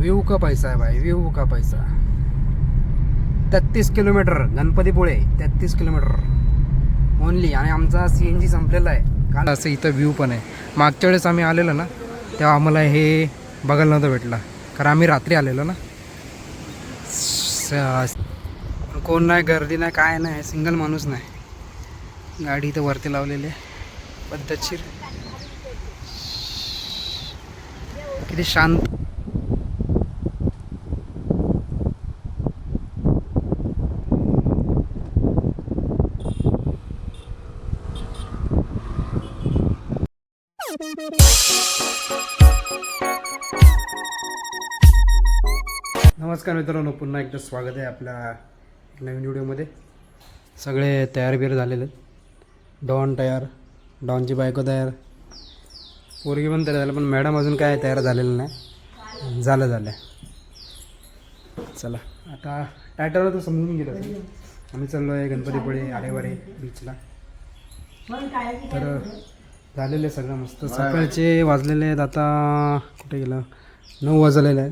View का पैसा है भाई, व्यू का पैसा. 33 किलोमीटर गणपतीपुळे, 33 किलोमीटर ओनली. आणि आमचा CNG संपलेला आहे काल. असं इथं व्ह्यू पण आहे. मागच्या वेळेस आम्ही आलेलो ना तेव्हा आम्हाला हे बघायला नव्हतं भेटला, कारण आम्ही रात्री आलेलो ना. कोण नाही, गर्दी नाही, काय नाही, सिंगल माणूस नाही. गाडी इथं वरती लावलेली आहे पद्धतशीर. किती शांत. नमस्कार मित्रांनो, पुन्हा एकदा स्वागत आहे आपल्या नवीन व्हिडिओमध्ये. सगळे तयार बिर झालेले आहेत. डॉन तयार, डॉनची बायको तयार, पोरगी पण तयार झालं, पण मॅडम अजून काय तयार झालेलं नाही. झालं. चला आता टायटलला तर समजून गेलं. आम्ही चाललो आहे गणपतीपुळे आरेवारे बीचला. तर झालेलं आहे सगळं मस्त. सकाळचे वाजलेले आहेत आता, कुठे गेलं, 9 वाजलेले आहेत.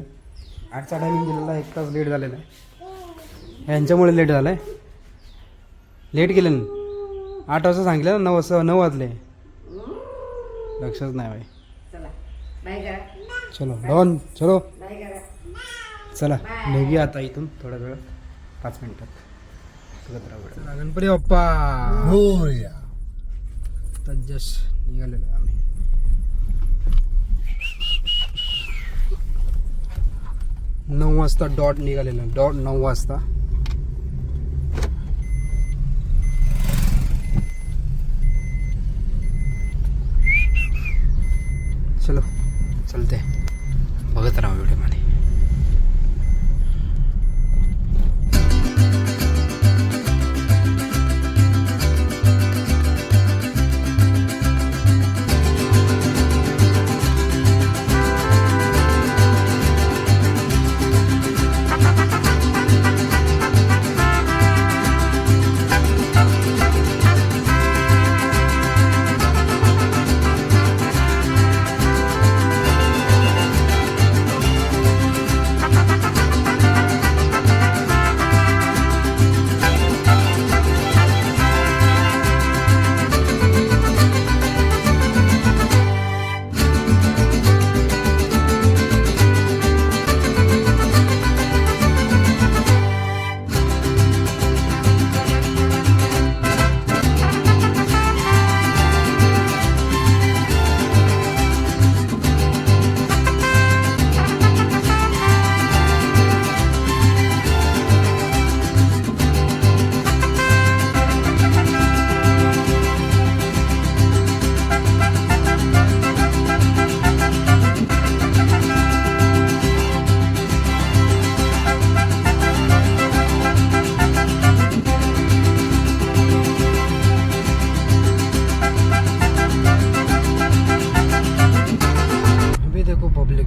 8चा टायमिंग गेलेला आहे, 1 तास लेट झालेला आहे. यांच्यामुळे लेट झालं आहे. लेट केलं ना, 8 वाजता सांगितलं ना, 9 वाजले. लक्षच नाही भाई. चलो डॉन, चलो चला निघूया आता इथून थोड्या वेळ, 5 मिनिटात. चला गणपती बाप्पा होया. जस्ट निघालेलो आम्ही. नऊ वाजता डॉट निघालेलं, डॉट 9 वाजता. चलो चलते, बघत राहा व्हिडिओमध्ये.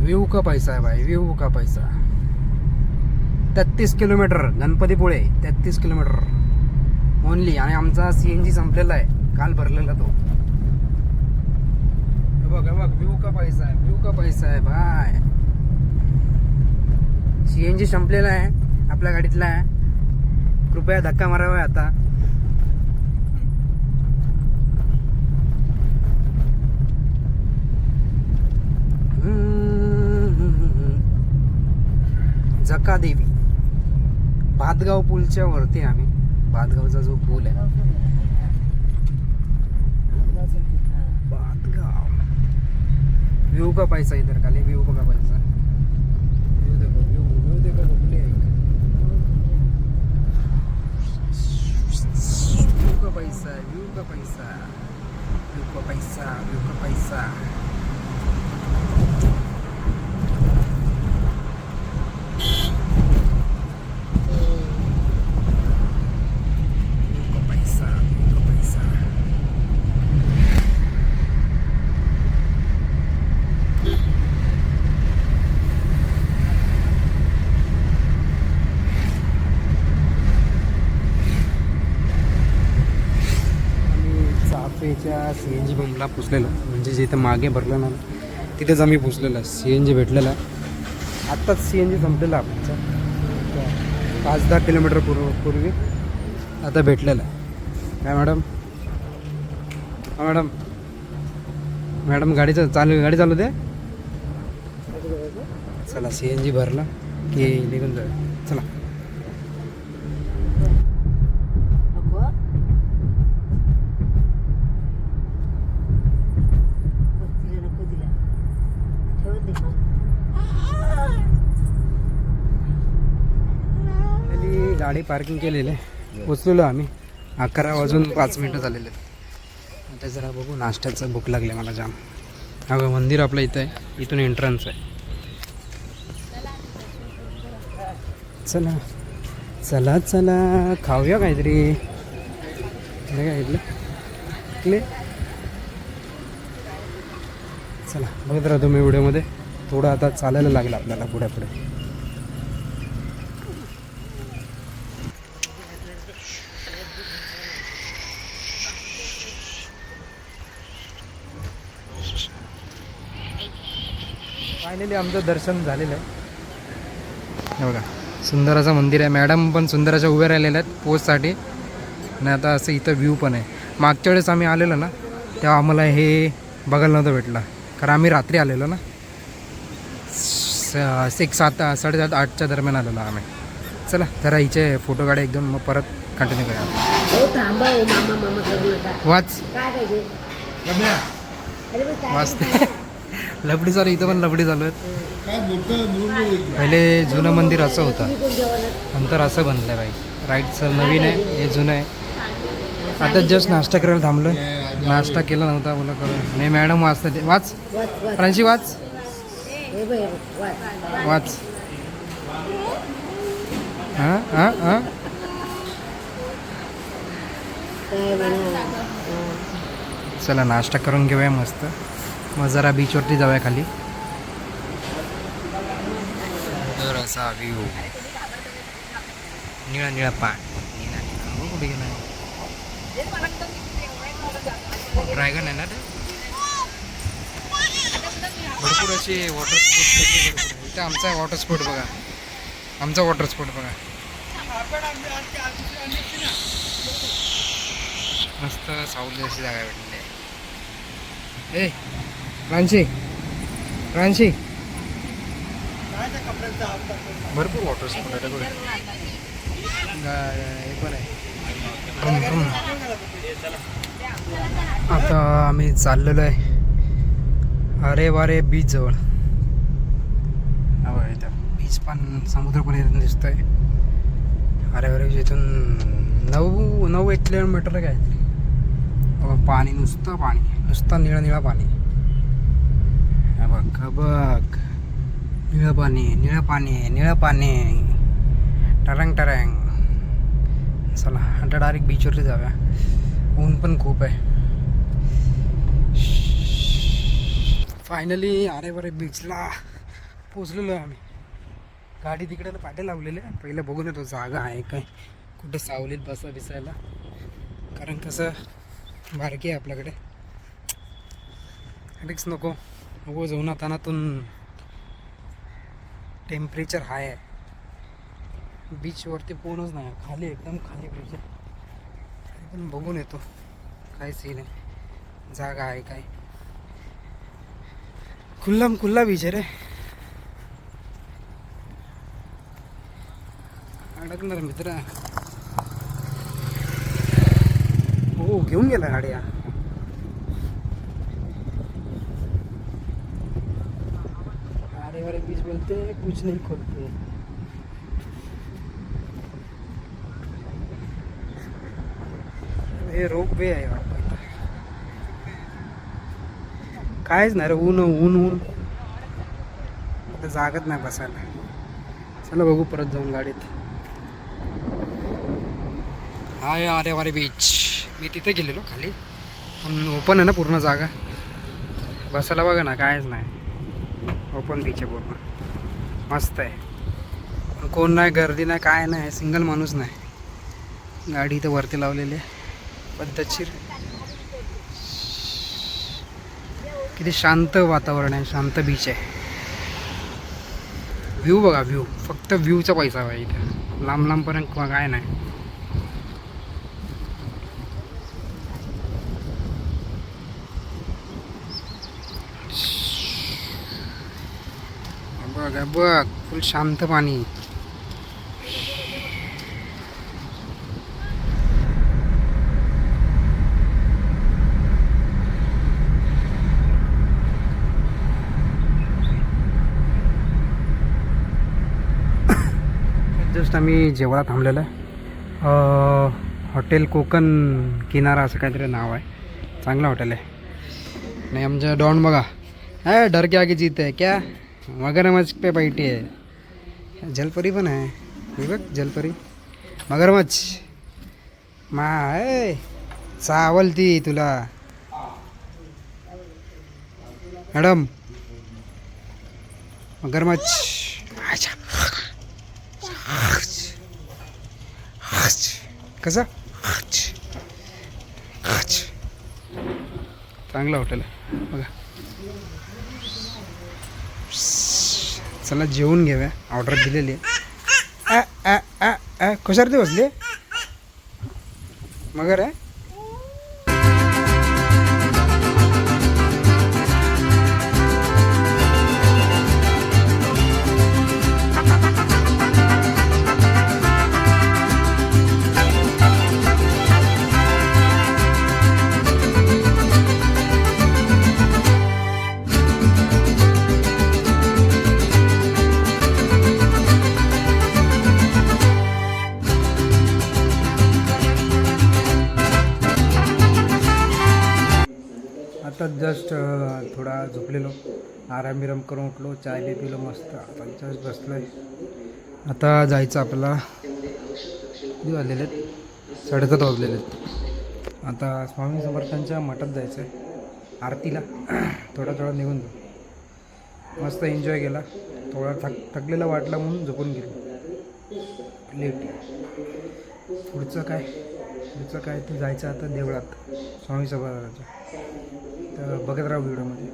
व्यू का पैसा है भाई, व्यू का पैसा. 33 किलोमीटर गणपतीपुळे, 33 किलोमीटर ओनली. आणि आमचा CNG संपलेला आहे काल भरलेला तो. बघ व्यू का पैसा आहे, व्यू का पैसा आहे भाई. CNG संपलेला आहे आपल्या गाडीतला आहे. कृपया धक्का मारावा आता. जकादेवी भातगाव पूलच्या वरती आम्ही. भातगावचा जो पूल आहे, भातगाव. व्यू का पैसा इधर खाली, व्यू का पैसा. व्यू देखो, व्यू देखो बबले. व्यू का पैसा, व्यू का पैसा, व्यू का पैसा, व्यू का पैसा. चाफेच्या CNG पंपला पुसलेलं, म्हणजे जिथं मागे भरलं ना तिथेच आम्ही पुसलेलं. CNG भेटलेलं आत्ताच CNG संपलेलं आपल्याचं 5-10 किलोमीटर पूर्वी आता भेटलेलं आहे. काय मॅडम? हा मॅडम, मॅडम गाडी चालू दे. चला CNG भरला की निघून जाऊ. चला गाडी पार्किंग केलेली आहे. पोचलेलो आम्ही 11:05 झालेले आहेत. आता जरा बघू, नाश्त्याचं भूक लागले मला जाम. अगं मंदिर आपलं इथं आहे, इथून एंट्रन्स आहे. चला चला चला खाऊया काहीतरी. काय इथले चला बघत राहा तुम्ही व्हिडिओमध्ये. थोडं आता चालायला लागलं आपल्याला पुढे पुढे. फायनली आमचं दर्शन झालेलं आहे. हे बघा सुंदर असं मंदिर आहे. मॅडम पण सुंदर अशा उभ्या राहिलेल्या आहेत पोचसाठी. आणि आता असं इथं व्ह्यू पण आहे. मागच्या वेळेस आम्ही आलेलो ना तेव्हा आम्हाला हे बघायला नव्हतं भेटलं, कारण आम्ही रात्री आलेलो ना. 7:30-8:30च्या दरम्यान आलेलो आम्ही. चला जरा हिचे फोटो काढे एकदम, मग परत कंटिन्यू करूया. वाच वाचते लबडी चालू, इथं पण लबडी चालू आहेत. पहिले जुनं मंदिर असं होतं, नंतर असं बनलं बाई. राईटचं नवीन आहे, हे जुनं आहे. आता जस्ट नाश्ता करायला थांबलो. नाश्ता केला नव्हता बोला करून. नाही मॅडम वाचतं ते. वाच फ्रांशी वाच वाच. हां हां हां चला नाश्ता करून घेऊया मस्त. मग जरा बीचवरती जाऊया खाली. तर असा व्ह्यू, निळा निळा पाणी. कुठे गेला ड्रॅगन आहे ना ते. भरपूर असे वॉटर स्पोर्ट. इथं आमचा वॉटर स्पोर्ट बघा, आमचा वॉटर स्पोर्ट बघा. मस्त सावली अशी जागा भेटली आहे. ए रांची रांची भरपूर वॉटर स्पोर्ट आहे. हे पण आहे. आता आम्ही चाललेलो आहे अरे वारे बीच जवळ. इथं बीच पण, समुद्र पण इथून दिसतोय. अरे वारे इथून 9-1 किलोमीटर काय पाणी, नुसतं पाणी, नुसतं निळं निळं पाणी. बघ बघ, निळं पाणी निळं पाणी निळं पाणी, टरंग टरंग. चला आता डायरेक्ट बीचवरती जाऊया. ऊन पण खूप आहे. फायनली अरे बरे बीचला पोचलेलो आहे आम्ही. गाडी तिकडे पाटे लावलेले. पहिले बघून येतो जागा आहे काय, कुठे सावलीत बिसायला. कारण कसं बारकी आहे आपल्याकडे, रिक्स नको जाऊन. तानातून टेम्परेचर हाय आहे. बीचवरती पोहणच नाही, खाली एकदम खाली बीच आहे. पण बघून येतो काय सीन आहे, जागा आहे काय. खुल्ला बीच आहे रे. अडकणार मित्र. हो घेऊन गेला गाड्या. अरे वारे बीच बोलते कुछ नहीं खोलते. हे रोप वे आहे वाटतं. कायच नाही रे, ऊन ऊन ऊन. आता जागत नाही बसायला. चला बघू परत जाऊन गाडीत. हाय अरे वारे बीच. मी तिथे गेलेलो खाली, पण ओपन आहे ना पूर्ण जागा. बसायला बघा ना, कायच नाही. ओपन बीच आहे पूर्ण, मस्त आहे. पण कोण नाही, गर्दी नाही, काय नाही. सिंगल माणूस नाही. गाडी इथं वरती लावलेली आहे पद्धतशीर. किती शांत वातावरण आहे, शांत बीच आहे. व्ह्यू बघा, व्ह्यू फक्त व्ह्यूचा पैसा आहे इथे, लांब लांबपर्यंत काय नाही. बघ बघ, फुल शांत पाणी. जस्ट आम्ही जेवायला थांबलेलं आहे. हॉटेल कोकण किनारा असं काहीतरी नाव आहे. चांगलं हॉटेल आहे. नाही आमच्या डॉन बघा, है डर के आगे जीत है क्या, मगरमच्छ पे बैठी है. जलपरी पण आहे, हे बघ जलपरी, मगरमच्छ मा आहे चावलती तुला मॅडम. मगरमच्छ कसं चांगलं हॉटेल आहे बघा. चला जेवून घेऊया, ऑर्डर दिलेली आहे. कशावर ते बसले मगर आहे. आता जस्ट थोडा झोपलेलो, आराम बिराम करून उठलो, चाय बी पिलो मस्त. आता जस्ट बसलो आहे. आता जायचं आपल्याला, किती वाजलेले आहेत, 7:30 वाजलेले आहेत. आता स्वामी समर्थांच्या मठात जायचं आहे आरतीला. थोडा निघून जाऊ. मस्त एन्जॉय केला. थोडा थकलेला वाटला म्हणून झोपून गेलो लेट. पुढचं काय तर जायचं आता देवळात स्वामी समर्थांच्या. तर बघत राहा व्हिडिओमध्ये.